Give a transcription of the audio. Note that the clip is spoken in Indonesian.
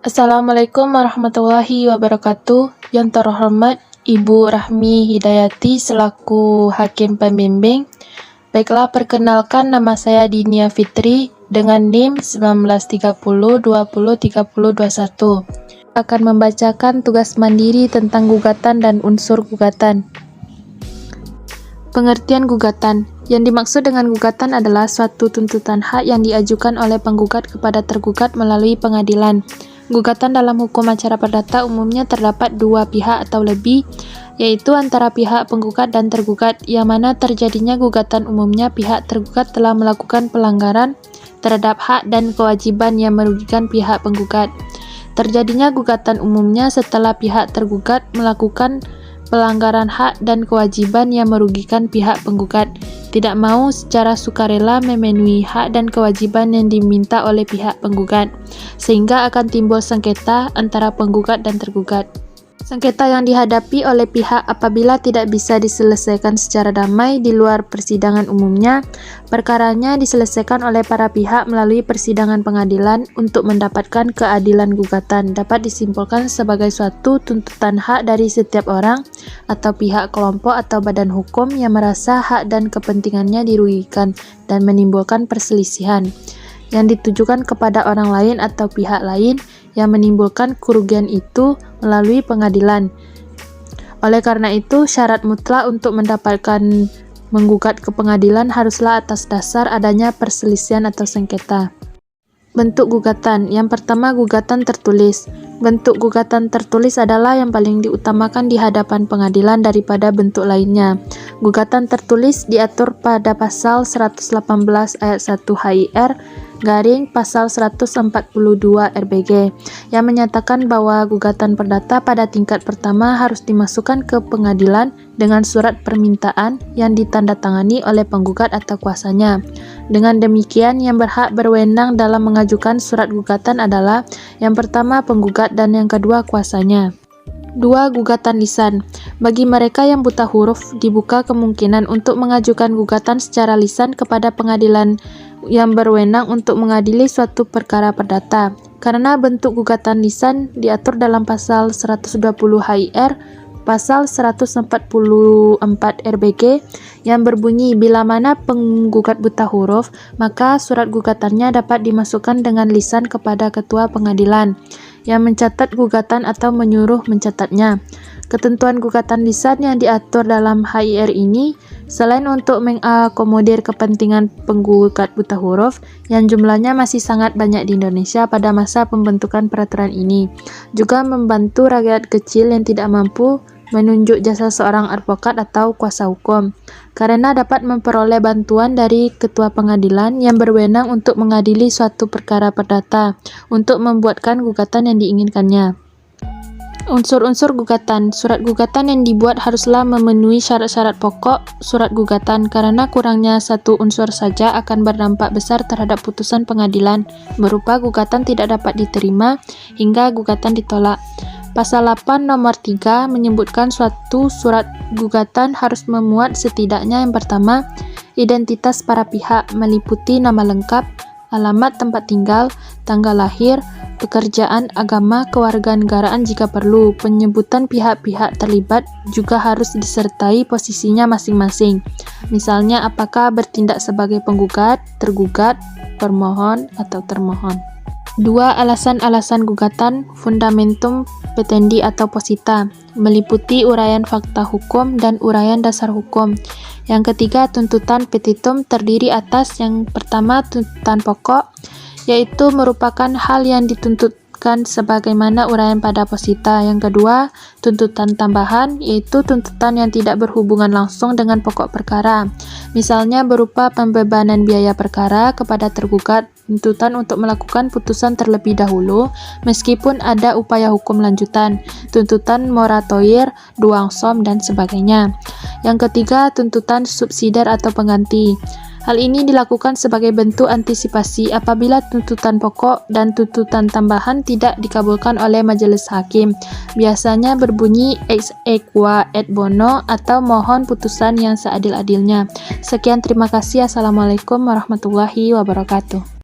Assalamualaikum warahmatullahi wabarakatuh. Yang terhormat Ibu Rahmi Hidayati selaku Hakim Pembimbing. Baiklah, perkenalkan nama saya Dinia Fitri dengan NIM 1930203021. Akan membacakan tugas mandiri tentang gugatan dan unsur gugatan. Pengertian gugatan. Yang dimaksud dengan gugatan adalah suatu tuntutan hak yang diajukan oleh penggugat kepada tergugat melalui pengadilan. Gugatan dalam hukum acara perdata umumnya terdapat dua pihak atau lebih, yaitu antara pihak penggugat dan tergugat, yang mana terjadinya gugatan umumnya pihak tergugat telah melakukan pelanggaran terhadap hak dan kewajiban yang merugikan pihak penggugat. Terjadinya gugatan umumnya setelah pihak tergugat melakukan pelanggaran hak dan kewajiban yang merugikan pihak penggugat, tidak mau secara sukarela memenuhi hak dan kewajiban yang diminta oleh pihak penggugat, sehingga akan timbul sengketa antara penggugat dan tergugat. Sengketa yang dihadapi oleh pihak apabila tidak bisa diselesaikan secara damai di luar persidangan umumnya, perkaranya diselesaikan oleh para pihak melalui persidangan pengadilan untuk mendapatkan keadilan. Gugatan dapat disimpulkan sebagai suatu tuntutan hak dari setiap orang atau pihak, kelompok atau badan hukum yang merasa hak dan kepentingannya dirugikan dan menimbulkan perselisihan yang ditujukan kepada orang lain atau pihak lain yang menimbulkan kerugian itu melalui pengadilan. Oleh karena itu, syarat mutlak untuk mendapatkan menggugat ke pengadilan haruslah atas dasar adanya perselisihan atau sengketa. Bentuk gugatan. Yang pertama, gugatan tertulis. Bentuk gugatan tertulis adalah yang paling diutamakan di hadapan pengadilan daripada bentuk lainnya. Gugatan tertulis diatur pada pasal 118 ayat 1 HIR garing pasal 142 RBG yang menyatakan bahwa gugatan perdata pada tingkat pertama harus dimasukkan ke pengadilan dengan surat permintaan yang ditandatangani oleh penggugat atau kuasanya. Dengan demikian, yang berhak berwenang dalam mengajukan surat gugatan adalah yang pertama penggugat dan yang kedua kuasanya. 2. Gugatan lisan. Bagi mereka yang buta huruf, dibuka kemungkinan untuk mengajukan gugatan secara lisan kepada pengadilan yang berwenang untuk mengadili suatu perkara perdata. Karena bentuk gugatan lisan diatur dalam pasal 120 HIR, pasal 144 RBG yang berbunyi bila mana penggugat buta huruf, maka surat gugatannya dapat dimasukkan dengan lisan kepada ketua pengadilan yang mencatat gugatan atau menyuruh mencatatnya. Ketentuan gugatan lisan yang diatur dalam HIR ini, selain untuk mengakomodir kepentingan penggugat buta huruf yang jumlahnya masih sangat banyak di Indonesia pada masa pembentukan peraturan ini, juga membantu rakyat kecil yang tidak mampu menunjuk jasa seorang advokat atau kuasa hukum, karena dapat memperoleh bantuan dari ketua pengadilan yang berwenang untuk mengadili suatu perkara perdata untuk membuatkan gugatan yang diinginkannya. Unsur-unsur gugatan. Surat gugatan yang dibuat haruslah memenuhi syarat-syarat pokok surat gugatan, karena kurangnya satu unsur saja akan berdampak besar terhadap putusan pengadilan, berupa gugatan tidak dapat diterima hingga gugatan ditolak. Pasal 8 nomor 3 menyebutkan suatu surat gugatan harus memuat setidaknya yang pertama, identitas para pihak meliputi nama lengkap, alamat tempat tinggal, tanggal lahir, pekerjaan, agama, kewarganegaraan jika perlu. Penyebutan pihak-pihak terlibat juga harus disertai posisinya masing-masing. Misalnya apakah bertindak sebagai penggugat, tergugat, permohon, atau termohon. 2. Alasan-alasan gugatan, fundamentum petendi atau posita, meliputi uraian fakta hukum dan uraian dasar hukum. Yang ketiga, tuntutan petitum terdiri atas yang pertama tuntutan pokok, yaitu merupakan hal yang dituntutkan sebagaimana uraian pada posita. Yang kedua, tuntutan tambahan, yaitu tuntutan yang tidak berhubungan langsung dengan pokok perkara, misalnya berupa pembebanan biaya perkara kepada tergugat, tuntutan untuk melakukan putusan terlebih dahulu meskipun ada upaya hukum lanjutan, tuntutan moratoir, duang som, dan sebagainya. Yang ketiga, tuntutan subsidiar atau pengganti. Hal ini dilakukan sebagai bentuk antisipasi apabila tuntutan pokok dan tuntutan tambahan tidak dikabulkan oleh majelis hakim. Biasanya berbunyi ex aequo et bono atau mohon putusan yang seadil-adilnya. Sekian, terima kasih. Assalamualaikum warahmatullahi wabarakatuh.